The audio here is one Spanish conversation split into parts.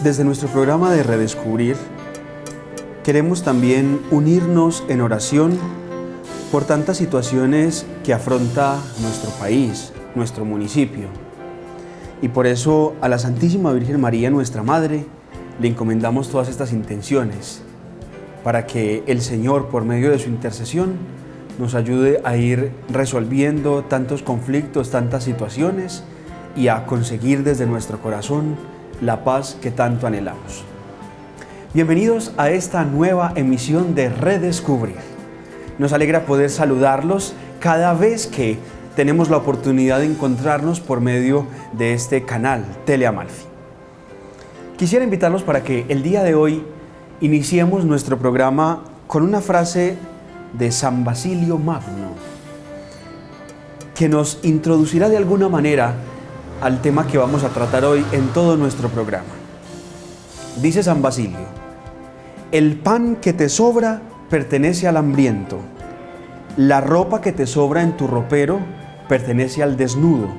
Desde nuestro programa de Redescubrir, queremos también unirnos en oración por tantas situaciones que afronta nuestro país, nuestro municipio. Y por eso a la Santísima Virgen María, nuestra Madre, le encomendamos todas estas intenciones, para que el Señor, por medio de su intercesión, nos ayude a ir resolviendo tantos conflictos, tantas situaciones y a conseguir desde nuestro corazón la paz que tanto anhelamos. Bienvenidos a esta nueva emisión de Redescubrir. Nos alegra poder saludarlos cada vez que tenemos la oportunidad de encontrarnos por medio de este canal Teleamalfi. Quisiera invitarlos para que el día de hoy iniciemos nuestro programa con una frase de San Basilio Magno, que nos introducirá de alguna manera al tema que vamos a tratar hoy en todo nuestro programa. Dice San Basilio: el pan que te sobra pertenece al hambriento, la ropa que te sobra en tu ropero pertenece al desnudo,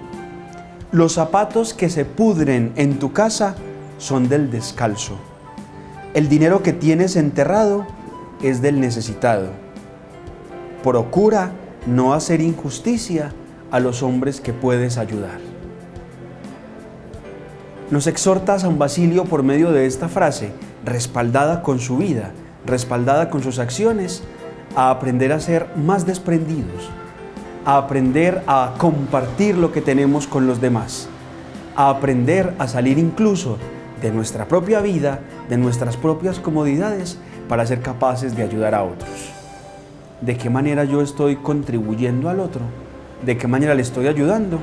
los zapatos que se pudren en tu casa son del descalzo, el dinero que tienes enterrado es del necesitado. Procura no hacer injusticia a los hombres que puedes ayudar. Nos exhorta San Basilio por medio de esta frase, respaldada con su vida, respaldada con sus acciones, a aprender a ser más desprendidos, a aprender a compartir lo que tenemos con los demás, a aprender a salir incluso de nuestra propia vida, de nuestras propias comodidades, para ser capaces de ayudar a otros. ¿De qué manera yo estoy contribuyendo al otro? ¿De qué manera le estoy ayudando?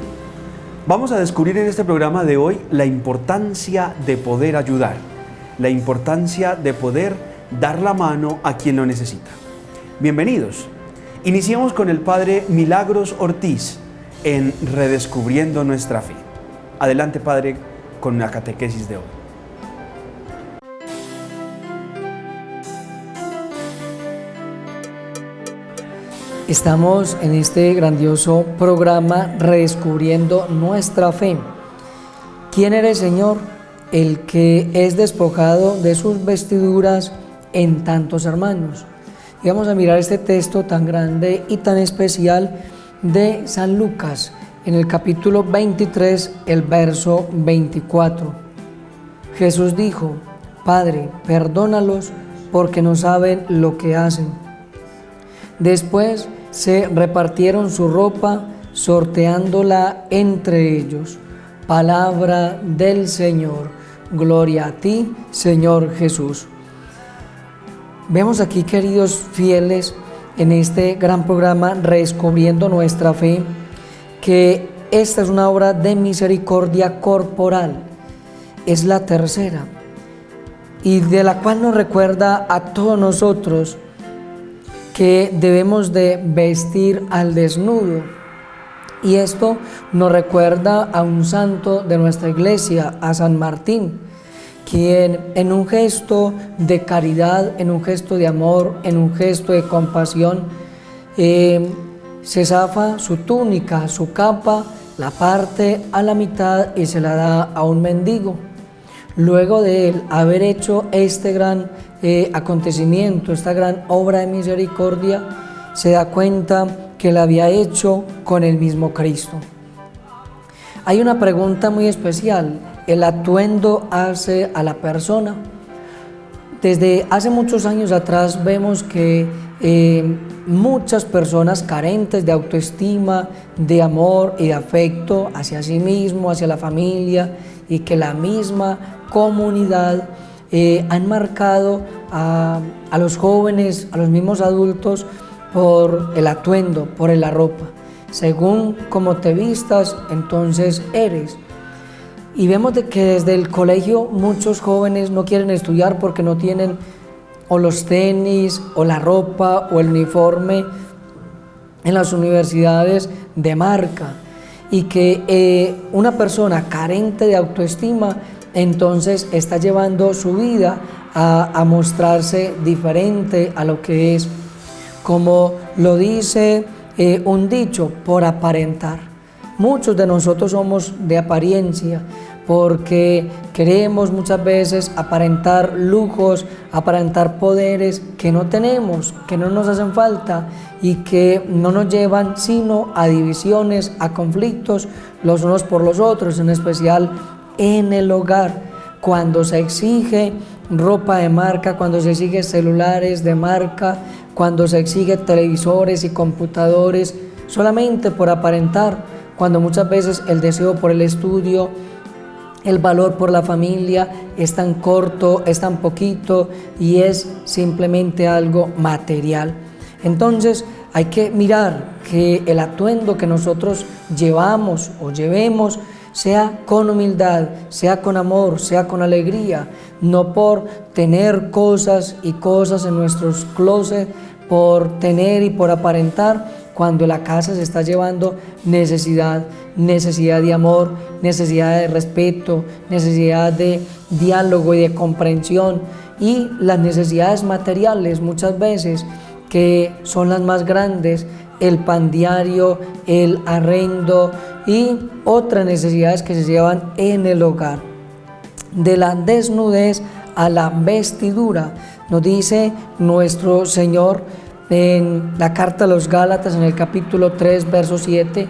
Vamos a descubrir en este programa de hoy la importancia de poder ayudar, la importancia de poder dar la mano a quien lo necesita. Bienvenidos. Iniciemos con el Padre Milagros Ortiz en Redescubriendo Nuestra Fe. Adelante, Padre, con la catequesis de hoy. Estamos en este grandioso programa Redescubriendo Nuestra Fe. ¿Quién eres, Señor? El que es despojado de sus vestiduras en tantos hermanos. Y vamos a mirar este texto tan grande y tan especial de San Lucas, en el capítulo 23, el verso 24. Jesús dijo: Padre, perdónalos porque no saben lo que hacen. Después se repartieron su ropa, sorteándola entre ellos. Palabra del Señor. Gloria a ti, Señor Jesús. Vemos aquí, queridos fieles, en este gran programa Redescubriendo Nuestra Fe, que esta es una obra de misericordia corporal. Es la tercera, y de la cual nos recuerda a todos nosotros que debemos de vestir al desnudo. Y esto nos recuerda a un santo de nuestra iglesia, a San Martín, quien en un gesto de caridad, en un gesto de amor, en un gesto de compasión, se zafa su túnica, su capa, la parte a la mitad y se la da a un mendigo. Luego de él haber hecho este gran acontecimiento, esta gran obra de misericordia, se da cuenta que la había hecho con el mismo Cristo. Hay una pregunta muy especial: ¿el atuendo hace a la persona? Desde hace muchos años atrás vemos que muchas personas carentes de autoestima, de amor y de afecto hacia sí mismo, hacia la familia, y que la misma comunidad han marcado a los jóvenes, a los mismos adultos, por el atuendo, por la ropa. Según cómo te vistas, entonces eres. Y vemos de que desde el colegio muchos jóvenes no quieren estudiar porque no tienen o los tenis, o la ropa, o el uniforme en las universidades de marca. Y que una persona carente de autoestima entonces está llevando su vida a mostrarse diferente a lo que es. Como lo dice un dicho, por aparentar. Muchos de nosotros somos de apariencia, porque queremos muchas veces aparentar lujos, aparentar poderes que no tenemos, que no nos hacen falta y que no nos llevan sino a divisiones, a conflictos los unos por los otros, en especial en el hogar, cuando se exige ropa de marca, cuando se exige celulares de marca, cuando se exige televisores y computadores solamente por aparentar, cuando muchas veces el deseo por el estudio, el valor por la familia es tan corto, es tan poquito y es simplemente algo material. Entonces hay que mirar que el atuendo que nosotros llevamos o llevemos sea con humildad, sea con amor, sea con alegría, no por tener cosas y cosas en nuestros closets, por tener y por aparentar, cuando la casa se está llevando necesidad de amor, necesidad de respeto, necesidad de diálogo y de comprensión, y las necesidades materiales muchas veces que son las más grandes, el pan diario, el arrendo y otras necesidades que se llevan en el hogar. De la desnudez a la vestidura, nos dice nuestro Señor en la carta a los Gálatas, en el capítulo 3, verso 7,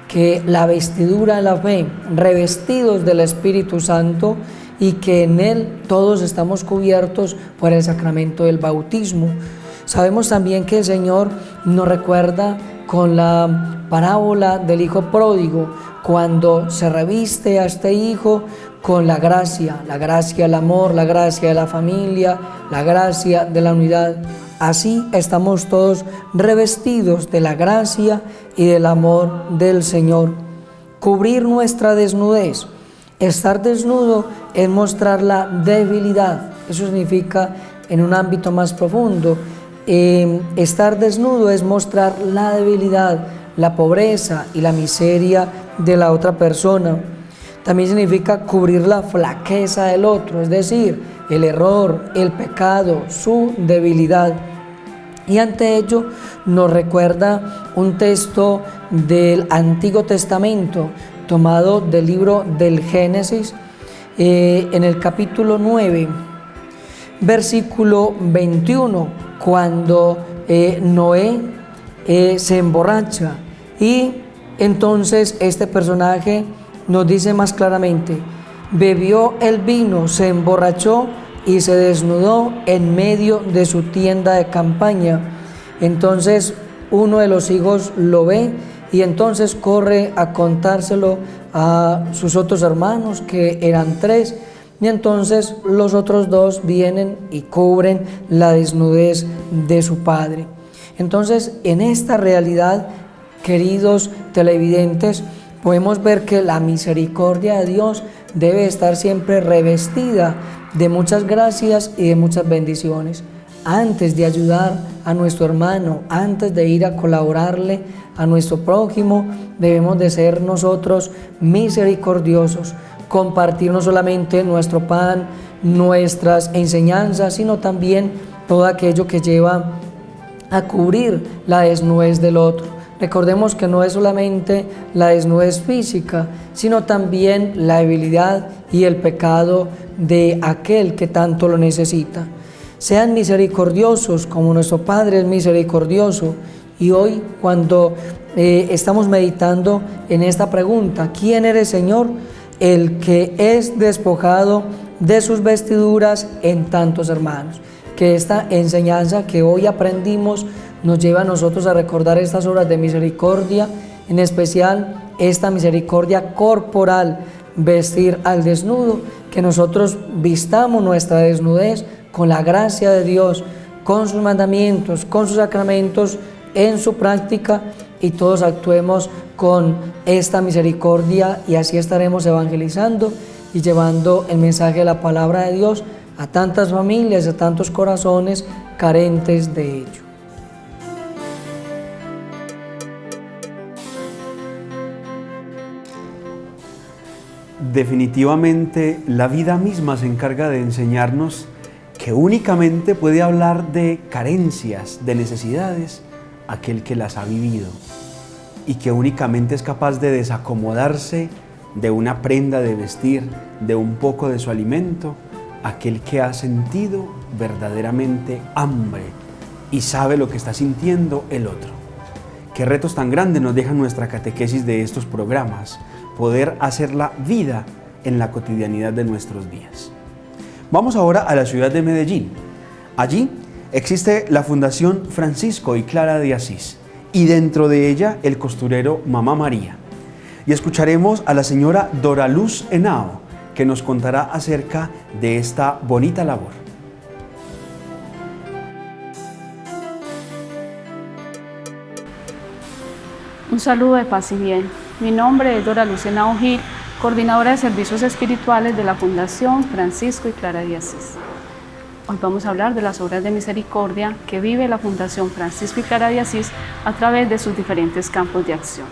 que la vestidura de la fe, revestidos del Espíritu Santo, y que en Él todos estamos cubiertos por el sacramento del bautismo. Sabemos también que el Señor nos recuerda con la parábola del hijo pródigo, cuando se reviste a este hijo con la gracia del amor, la gracia de la familia, la gracia de la unidad. Así estamos todos revestidos de la gracia y del amor del Señor. Cubrir nuestra desnudez. Estar desnudo es mostrar la debilidad. Eso significa en un ámbito más profundo. Estar desnudo es mostrar la debilidad, la pobreza y la miseria de la otra persona. También significa cubrir la flaqueza del otro, es decir, el error, el pecado, su debilidad. Y ante ello nos recuerda un texto del Antiguo Testamento tomado del libro del Génesis, en el capítulo 9, versículo 21, cuando Noé se emborracha, y entonces este personaje nos dice más claramente: bebió el vino, se emborrachó y se desnudó en medio de su tienda de campaña. Entonces uno de los hijos lo ve y entonces corre a contárselo a sus otros hermanos, que eran 3, y entonces los otros 2 vienen y cubren la desnudez de su padre. Entonces, en esta realidad, queridos televidentes, podemos ver que la misericordia de Dios debe estar siempre revestida de muchas gracias y de muchas bendiciones. Antes de ayudar a nuestro hermano, antes de ir a colaborarle a nuestro prójimo, debemos de ser nosotros misericordiosos, compartir no solamente nuestro pan, nuestras enseñanzas, sino también todo aquello que lleva a cubrir la desnudez del otro. Recordemos que no es solamente la desnudez física, sino también la debilidad y el pecado de aquel que tanto lo necesita. Sean misericordiosos como nuestro Padre es misericordioso. Y hoy, cuando estamos meditando en esta pregunta, ¿quién eres, Señor? El que es despojado de sus vestiduras en tantos hermanos. Que esta enseñanza que hoy aprendimos nos lleva a nosotros a recordar estas obras de misericordia, en especial esta misericordia corporal, vestir al desnudo, que nosotros vistamos nuestra desnudez con la gracia de Dios, con sus mandamientos, con sus sacramentos, en su práctica, y todos actuemos con esta misericordia, y así estaremos evangelizando y llevando el mensaje de la palabra de Dios a tantas familias, a tantos corazones carentes de ello. Definitivamente, la vida misma se encarga de enseñarnos que únicamente puede hablar de carencias, de necesidades, aquel que las ha vivido, y que únicamente es capaz de desacomodarse de una prenda de vestir, de un poco de su alimento, aquel que ha sentido verdaderamente hambre y sabe lo que está sintiendo el otro. Qué retos tan grandes nos deja nuestra catequesis de estos programas, poder hacerla vida en la cotidianidad de nuestros días. Vamos ahora a la ciudad de Medellín. Allí existe la Fundación Francisco y Clara de Asís y dentro de ella el costurero Mamá María. Y escucharemos a la señora Dora Luz Henao, que nos contará acerca de esta bonita labor. Un saludo de paz y bien. Mi nombre es Dora Luz Henao Gil, coordinadora de servicios espirituales de la Fundación Francisco y Clara de Asís. Hoy vamos a hablar de las obras de misericordia que vive la Fundación Francisco y Clara de Asís a través de sus diferentes campos de acción.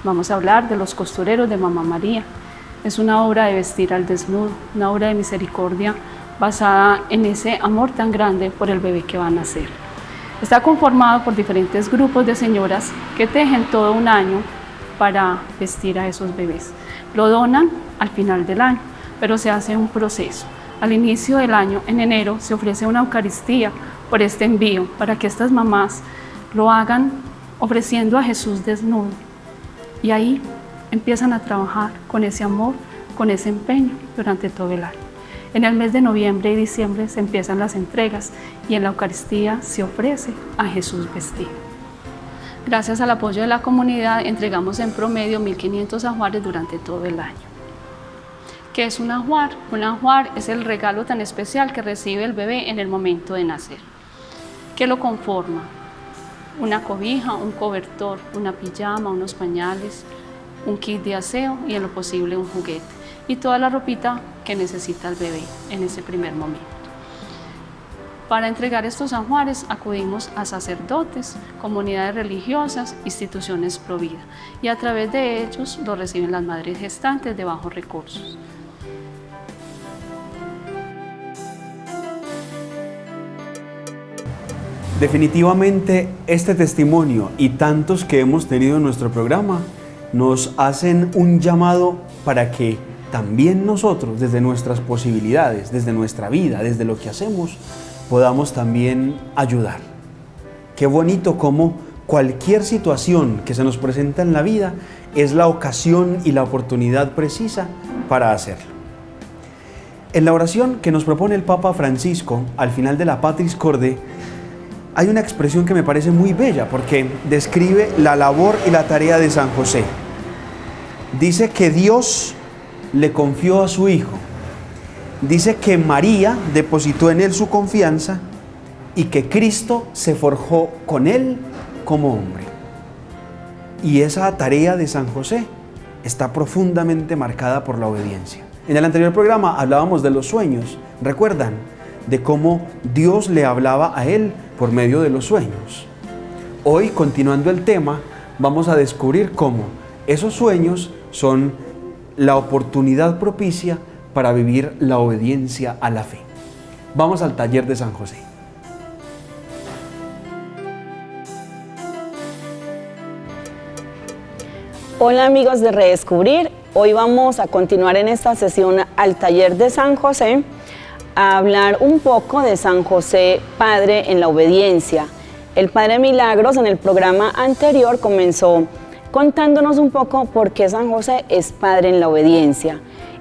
Vamos a hablar de los costureros de Mamá María. Es una obra de vestir al desnudo, una obra de misericordia basada en ese amor tan grande por el bebé que va a nacer. Está conformado por diferentes grupos de señoras que tejen todo un año para vestir a esos bebés. Lo donan al final del año, pero se hace un proceso. Al inicio del año, en enero, se ofrece una Eucaristía por este envío, para que estas mamás lo hagan ofreciendo a Jesús desnudo. Y ahí empiezan a trabajar con ese amor, con ese empeño durante todo el año. En el mes de noviembre y diciembre se empiezan las entregas y en la Eucaristía se ofrece a Jesús vestido. Gracias al apoyo de la comunidad entregamos en promedio 1.500 ajuares durante todo el año. ¿Qué es un ajuar? Un ajuar es el regalo tan especial que recibe el bebé en el momento de nacer. ¿Qué lo conforma? Una cobija, un cobertor, una pijama, unos pañales, un kit de aseo y en lo posible un juguete y toda la ropita que necesita el bebé en ese primer momento. Para entregar estos ajuares acudimos a sacerdotes, comunidades religiosas, instituciones pro vida y a través de ellos lo reciben las madres gestantes de bajos recursos. Definitivamente este testimonio y tantos que hemos tenido en nuestro programa nos hacen un llamado para que también nosotros, desde nuestras posibilidades, desde nuestra vida, desde lo que hacemos, podamos también ayudar. Qué bonito cómo cualquier situación que se nos presenta en la vida es la ocasión y la oportunidad precisa para hacerlo. En la oración que nos propone el Papa Francisco, al final de la Patris Corde, hay una expresión que me parece muy bella porque describe la labor y la tarea de San José. Dice que Dios le confió a su hijo. Dice que María depositó en él su confianza y que Cristo se forjó con él como hombre. Y esa tarea de San José está profundamente marcada por la obediencia. En el anterior programa hablábamos de los sueños, ¿recuerdan? De cómo Dios le hablaba a él por medio de los sueños. Hoy, continuando el tema, vamos a descubrir cómo esos sueños son la oportunidad propicia para vivir la obediencia a la fe. Vamos al taller de San José. Hola amigos de Redescubrir, hoy vamos a continuar en esta sesión al taller de San José a hablar un poco de San José, Padre en la obediencia. El Padre Milagros en el programa anterior comenzó contándonos un poco por qué San José es Padre en la obediencia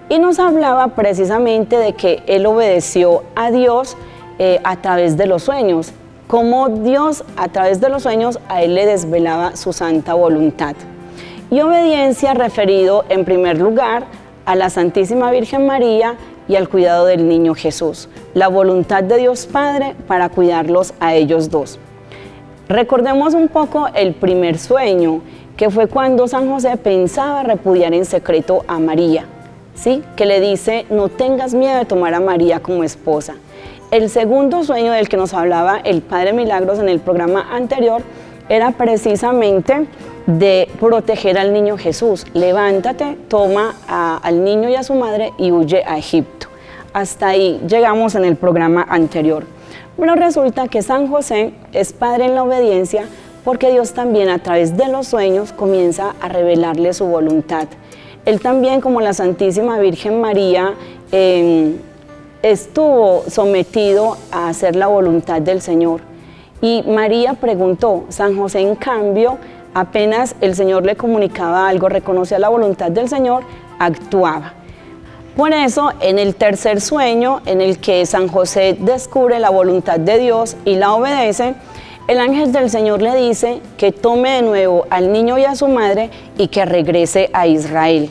y nos hablaba precisamente de que él obedeció a Dios a través de los sueños, como Dios a través de los sueños a él le desvelaba su santa voluntad. Y obediencia referido en primer lugar a la Santísima Virgen María y al cuidado del niño Jesús, la voluntad de Dios Padre para cuidarlos a ellos dos. Recordemos un poco el primer sueño, que fue cuando San José pensaba repudiar en secreto a María, ¿sí? Que le dice, no tengas miedo de tomar a María como esposa. El segundo sueño del que nos hablaba el Padre Milagros en el programa anterior era precisamente de proteger al niño Jesús. Levántate, toma al niño y a su madre y huye a Egipto. Hasta ahí llegamos en el programa anterior. Pero resulta que San José es Padre en la obediencia porque Dios también a través de los sueños comienza a revelarle su voluntad. él también, como la Santísima Virgen María, estuvo sometido a hacer la voluntad del Señor. Y María preguntó, San José en cambio, apenas el Señor le comunicaba algo, reconocía la voluntad del Señor, actuaba. Por eso, en el tercer sueño, en el que San José descubre la voluntad de Dios y la obedece, el ángel del Señor le dice que tome de nuevo al niño y a su madre y que regrese a Israel.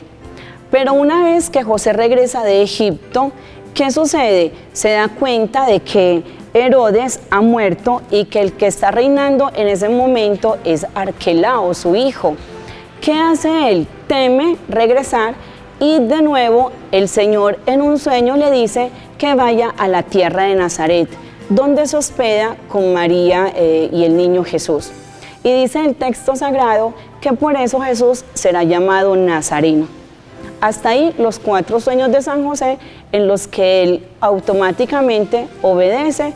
Pero una vez que José regresa de Egipto, ¿qué sucede? Se da cuenta de que Herodes ha muerto y que el que está reinando en ese momento es Arquelao, su hijo. ¿Qué hace él? Teme regresar y de nuevo el Señor en un sueño le dice que vaya a la tierra de Nazaret, donde se hospeda con María y el niño Jesús. Y dice el texto sagrado que por eso Jesús será llamado Nazareno. Hasta ahí los 4 sueños de San José en los que él automáticamente obedece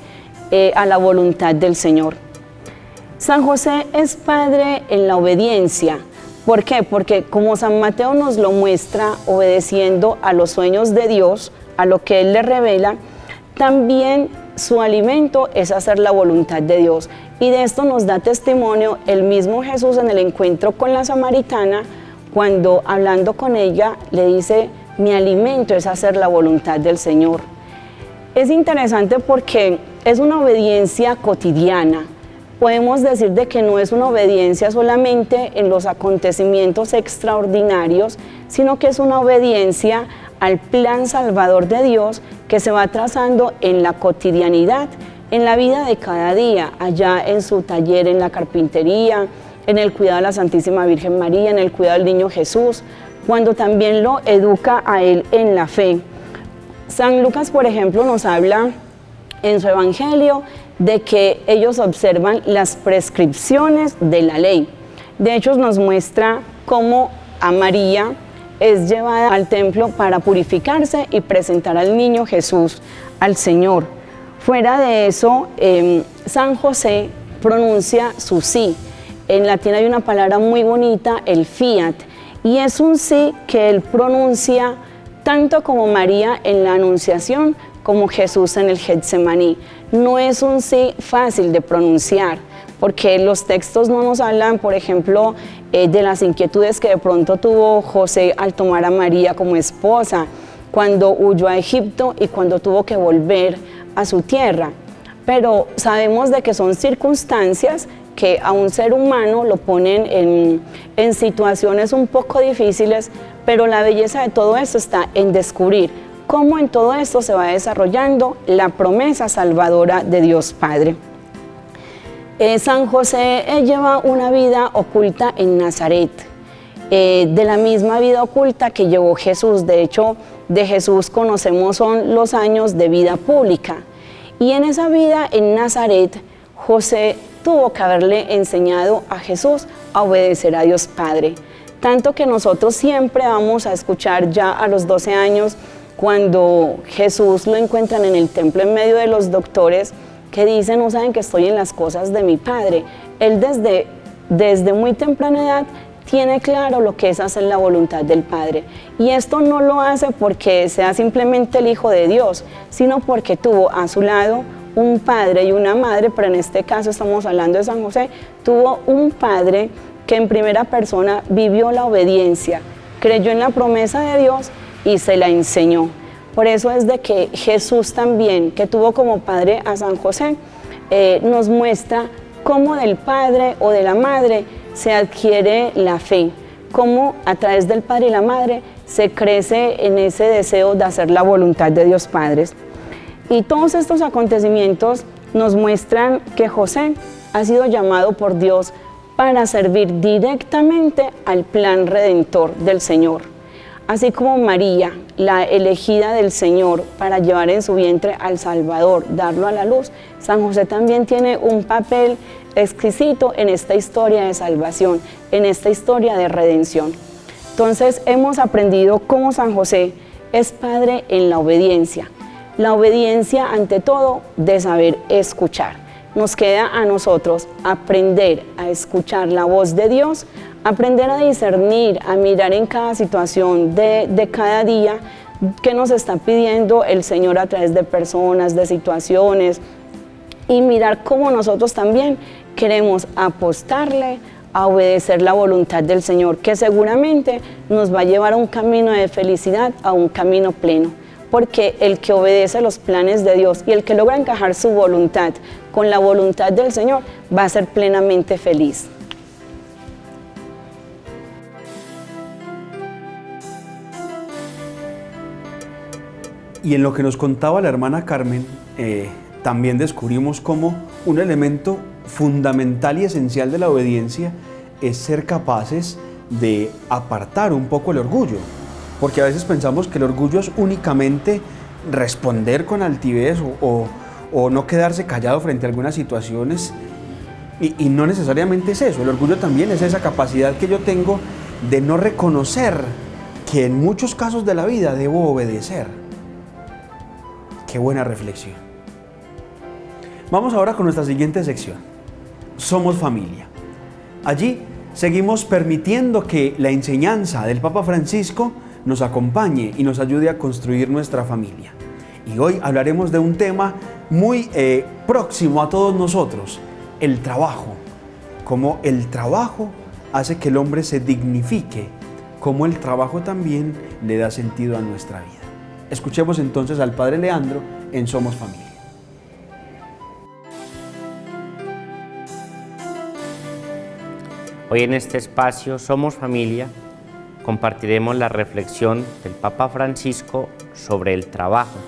a la voluntad del Señor. San José es padre en la obediencia. ¿Por qué? Porque como San Mateo nos lo muestra, obedeciendo a los sueños de Dios, a lo que Él le revela, también su alimento es hacer la voluntad de Dios. Y de esto nos da testimonio el mismo Jesús en el encuentro con la samaritana, cuando hablando con ella le dice, mi alimento es hacer la voluntad del Señor. Es interesante porque es una obediencia cotidiana. Podemos decir de que no es una obediencia solamente en los acontecimientos extraordinarios, sino que es una obediencia al plan salvador de Dios que se va trazando en la cotidianidad, en la vida de cada día, allá en su taller, en la carpintería, en el cuidado de la Santísima Virgen María, en el cuidado del niño Jesús, cuando también lo educa a él en la fe. San Lucas, por ejemplo, nos habla en su Evangelio de que ellos observan las prescripciones de la ley. De hecho, nos muestra cómo a María es llevada al templo para purificarse y presentar al niño Jesús al Señor. Fuera de eso, San José pronuncia su sí. En latín hay una palabra muy bonita, el fiat, y es un sí que él pronuncia tanto como María en la Anunciación, como Jesús en el Getsemaní. No es un sí fácil de pronunciar, porque los textos no nos hablan, por ejemplo, de las inquietudes que de pronto tuvo José al tomar a María como esposa, cuando huyó a Egipto y cuando tuvo que volver a su tierra. Pero sabemos de que son circunstancias que a un ser humano lo ponen en situaciones un poco difíciles, pero la belleza de todo esto está en descubrir cómo en todo esto se va desarrollando la promesa salvadora de Dios Padre. San José lleva una vida oculta en Nazaret, de la misma vida oculta que llevó Jesús. De hecho, de Jesús conocemos son los años de vida pública. Y en esa vida en Nazaret, José tuvo que haberle enseñado a Jesús a obedecer a Dios Padre. Tanto que nosotros siempre vamos a escuchar ya a los 12 años, cuando Jesús lo encuentran en el templo en medio de los doctores que dicen, no saben que estoy en las cosas de mi Padre. Él desde muy temprana edad tiene claro lo que es hacer la voluntad del Padre. Y esto no lo hace porque sea simplemente el Hijo de Dios, sino porque tuvo a su lado un padre y una madre, pero en este caso estamos hablando de San José, tuvo un padre que en primera persona vivió la obediencia, creyó en la promesa de Dios y se la enseñó. Por eso es de que Jesús también, que tuvo como padre a San José, nos muestra cómo del padre o de la madre se adquiere la fe, cómo a través del padre y la madre se crece en ese deseo de hacer la voluntad de Dios Padre. Y todos estos acontecimientos nos muestran que José ha sido llamado por Dios para servir directamente al plan redentor del Señor. Así como María, la elegida del Señor para llevar en su vientre al Salvador, darlo a la luz, San José también tiene un papel exquisito en esta historia de salvación, en esta historia de redención. Entonces hemos aprendido cómo San José es padre en la obediencia ante todo de saber escuchar. Nos queda a nosotros aprender a escuchar la voz de Dios, Aprender a discernir, a mirar en cada situación de cada día qué nos está pidiendo el Señor a través de personas, de situaciones, y mirar cómo nosotros también queremos apostarle a obedecer la voluntad del Señor, que seguramente nos va a llevar a un camino de felicidad, a un camino pleno. Porque el que obedece los planes de Dios y el que logra encajar su voluntad con la voluntad del Señor va a ser plenamente feliz. Y en lo que nos contaba la hermana Carmen, también descubrimos cómo un elemento fundamental y esencial de la obediencia es ser capaces de apartar un poco el orgullo. Porque a veces pensamos que el orgullo es únicamente responder con altivez o no quedarse callado frente a algunas situaciones, y no necesariamente es eso. El orgullo también es esa capacidad que yo tengo de no reconocer que en muchos casos de la vida debo obedecer. Qué buena reflexión. Vamos ahora con nuestra siguiente sección. Somos familia. Allí seguimos permitiendo que la enseñanza del Papa Francisco nos acompañe y nos ayude a construir nuestra familia. Y hoy hablaremos de un tema muy próximo a todos nosotros, el trabajo. Cómo el trabajo hace que el hombre se dignifique, cómo el trabajo también le da sentido a nuestra vida. Escuchemos entonces al Padre Leandro en Somos Familia. Hoy en este espacio Somos Familia compartiremos la reflexión del Papa Francisco sobre el trabajo,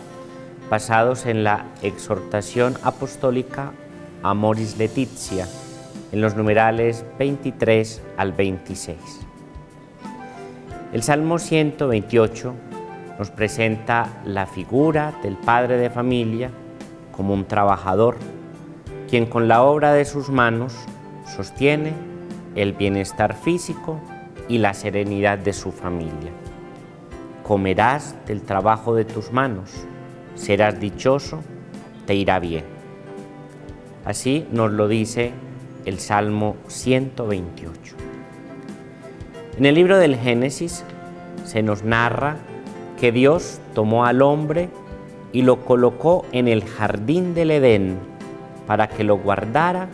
basados en la exhortación apostólica Amoris Laetitia, en los numerales 23 al 26. El Salmo 128 nos presenta la figura del padre de familia como un trabajador, quien con la obra de sus manos sostiene el bienestar físico y la serenidad de su familia. Comerás del trabajo de tus manos, serás dichoso, te irá bien. Así nos lo dice el Salmo 128. En el libro del Génesis se nos narra que Dios tomó al hombre y lo colocó en el jardín del Edén para que lo guardara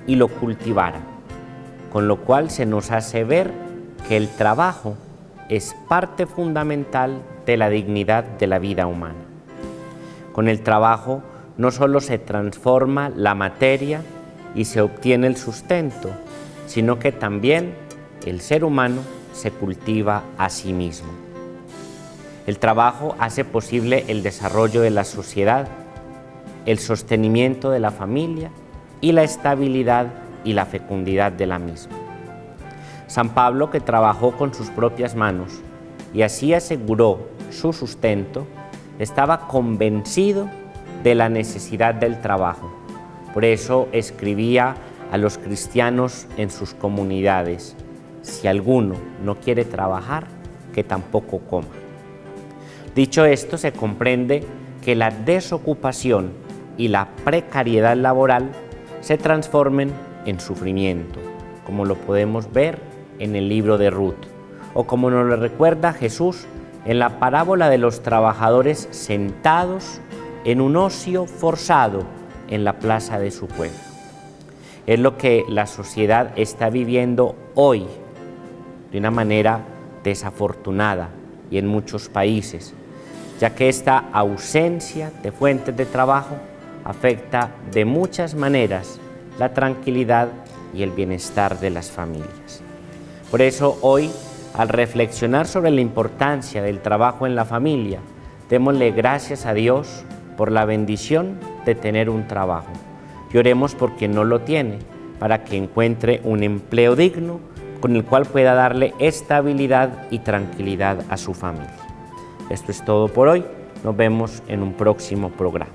y lo cultivara, con lo cual se nos hace ver que el trabajo es parte fundamental de la dignidad de la vida humana. Con el trabajo no solo se transforma la materia y se obtiene el sustento, sino que también el ser humano se cultiva a sí mismo. El trabajo hace posible el desarrollo de la sociedad, el sostenimiento de la familia y la estabilidad y la fecundidad de la misma. San Pablo, que trabajó con sus propias manos y así aseguró su sustento, estaba convencido de la necesidad del trabajo. Por eso escribía a los cristianos en sus comunidades: si alguno no quiere trabajar, que tampoco coma. Dicho esto, se comprende que la desocupación y la precariedad laboral se transformen en sufrimiento, como lo podemos ver en el libro de Ruth, o como nos lo recuerda Jesús en la parábola de los trabajadores sentados en un ocio forzado en la plaza de su pueblo. Es lo que la sociedad está viviendo hoy de una manera desafortunada y en muchos países, ya que esta ausencia de fuentes de trabajo afecta de muchas maneras la tranquilidad y el bienestar de las familias. Por eso hoy, al reflexionar sobre la importancia del trabajo en la familia, démosle gracias a Dios por la bendición de tener un trabajo y oremos por quien no lo tiene, para que encuentre un empleo digno con el cual pueda darle estabilidad y tranquilidad a su familia. Esto es todo por hoy. Nos vemos en un próximo programa.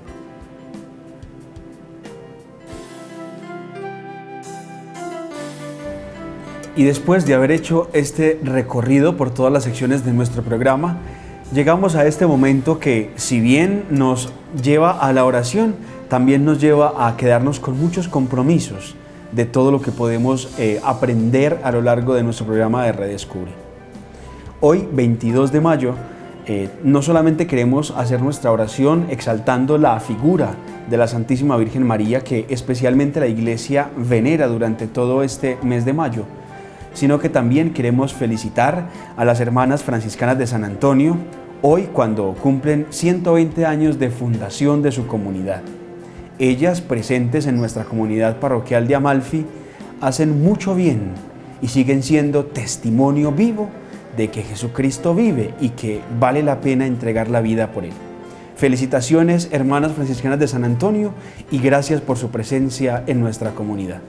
Y después de haber hecho este recorrido por todas las secciones de nuestro programa, llegamos a este momento que, si bien nos lleva a la oración, también nos lleva a quedarnos con muchos compromisos de todo lo que podemos aprender a lo largo de nuestro programa de Redescubre. Hoy, 22 de mayo, no solamente queremos hacer nuestra oración exaltando la figura de la Santísima Virgen María, que especialmente la Iglesia venera durante todo este mes de mayo, sino que también queremos felicitar a las hermanas franciscanas de San Antonio, hoy cuando cumplen 120 años de fundación de su comunidad. Ellas, presentes en nuestra comunidad parroquial de Amalfi, hacen mucho bien y siguen siendo testimonio vivo de que Jesucristo vive y que vale la pena entregar la vida por Él. Felicitaciones, hermanas franciscanas de San Antonio, y gracias por su presencia en nuestra comunidad.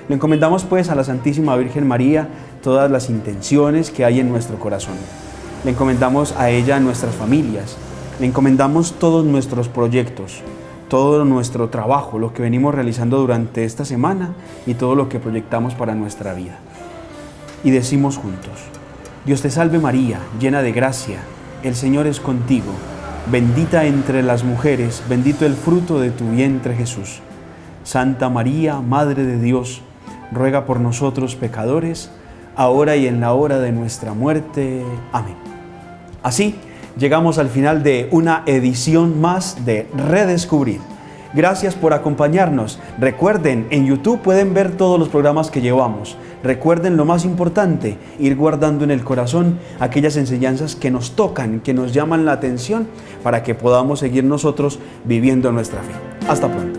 Le encomendamos pues a la Santísima Virgen María todas las intenciones que hay en nuestro corazón. Le encomendamos a ella nuestras familias, le encomendamos todos nuestros proyectos, todo nuestro trabajo, lo que venimos realizando durante esta semana y todo lo que proyectamos para nuestra vida. Y decimos juntos: Dios te salve María, llena de gracia, el Señor es contigo, bendita entre las mujeres, bendito el fruto de tu vientre Jesús. Santa María, Madre de Dios, ruega por nosotros pecadores, ahora y en la hora de nuestra muerte. Amén. Así llegamos al final de una edición más de Redescubrir. Gracias por acompañarnos. Recuerden, en YouTube pueden ver todos los programas que llevamos. Recuerden lo más importante, ir guardando en el corazón aquellas enseñanzas que nos tocan, que nos llaman la atención, para que podamos seguir nosotros viviendo nuestra fe. Hasta pronto.